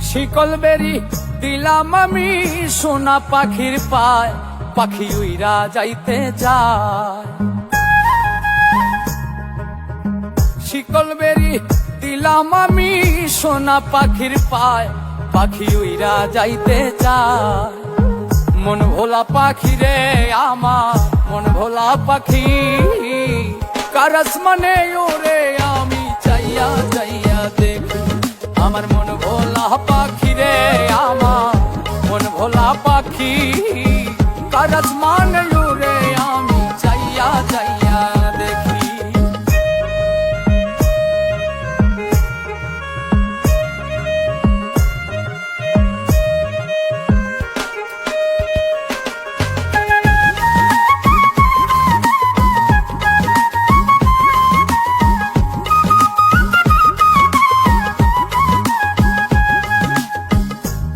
শিকল বেরি দিলাম আমি সোনা পাখির পায়, পাখি উইরা যাইতে যায়। শিকল বেরি দিলাম আমি সোনা পাখির পায়, পাখি উইরা যাইতে চায়। মন ভোলা পাখি রে আমার, মন ভোলা পাখি, কার আসমানে ওরে আমি চাইয়া চাইয়া দেখি। আমার মন ভোলা পাখি রে আমার, মন ভোলা পাখি, কার আসমানে ওরে আমি চাইয়া চাইয়া দেখি।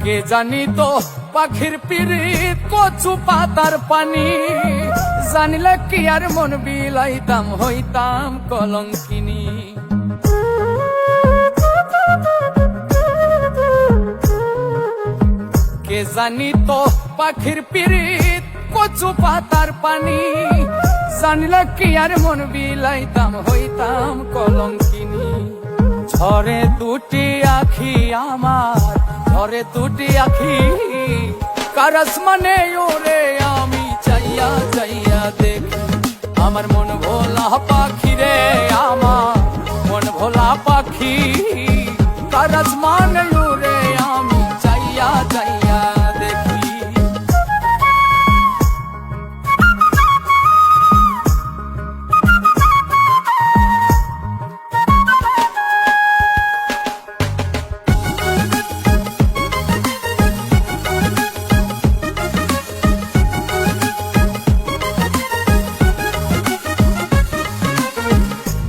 কে জানি তো পাখির পিরিত কচু পাতার পানি, জানিলে কি আর মন বিলাইতাম হইতাম কলঙ্কিনী। কে জানি তো পাখির পিরিত কচু পাতার পানি, জানিলে কি আর মন বিলাইতাম হইতাম কলঙ্কিনী। ঝরে দুটি আখি আমার, ঝরে দুটি আখি, কার আসমানে ওরে আমি চাইয়া চাইয়া দেখি। আমার মন ভোলা পাখি রে আমার, মন ভোলা পাখি, কার আসমানে ওরে আমি চাইয়া চাইয়া দেখি।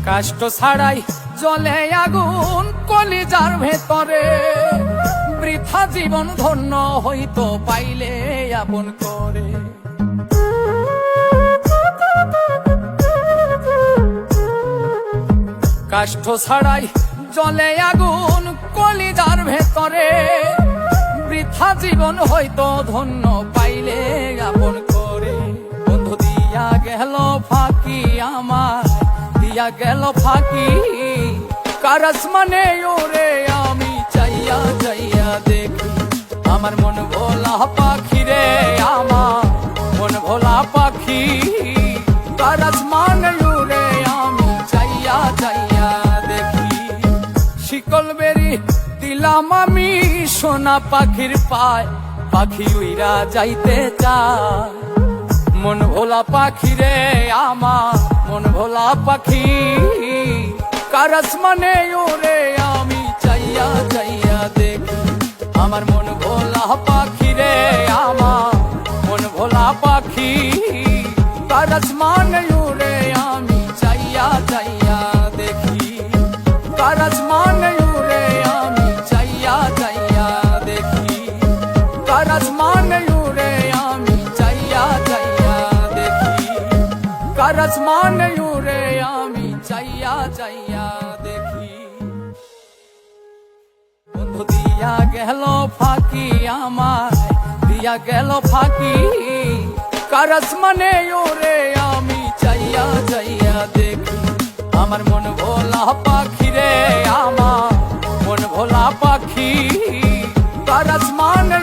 কষ্ট ছাড়াই জ্বলে আগুন কলিজার ভেতরে, বৃথা জীবন ধন্য হইতো পাইলে আপন করে। কষ্ট ছাড়াই জ্বলে আগুন কলিজার ভেতরে, বৃথা জীবন হইতো ধন্য পাইলে আপন করে। বন্ধু দিয়া গেল ফাঁকি আমার, দিয়া গেল ফাঁকি, কার আসমানে ওরে আমি চাইয়া চাইয়া দেখি। আমার মন ভোলা পাখি রে আমার, মন ভোলা পাখি, কার আসমানে ওরে আমি চাইয়া চাইয়া দেখি। শিকল বেরি দিলাম আমি সোনা পাখির পায়, পাখি উইরা যাইতে চায়। মন ভোলা পাখি রে আমার, মন ভোলা পাখি, কার আসমানে ওরে আমি চাইয়া চাইয়া দেখি। আমার মন ভোলা পাখি রে আমার, মন ভোলা পাখি, কার আসমানে ওরে আমি চাইয়া চাইয়া দেখি। কার আসমানে ওরে আমি চাইয়া চাইয়া দেখি। কার আসমানে ওরে আমি চাইয়া চাইয়া দেখি। কার আসমানে ওরে আমি চাইয়া চাইয়া দেখি। বন্ধু দিয়া গেল ফাঁকি আমার, দিয়া গেল ফাঁকি, কার আসমানে ওরে আমি চাইয়া চাইয়া দেখি। আমার মন ভোলা পাখি রে আমার, মন ভোলা পাখি, কার আসমানে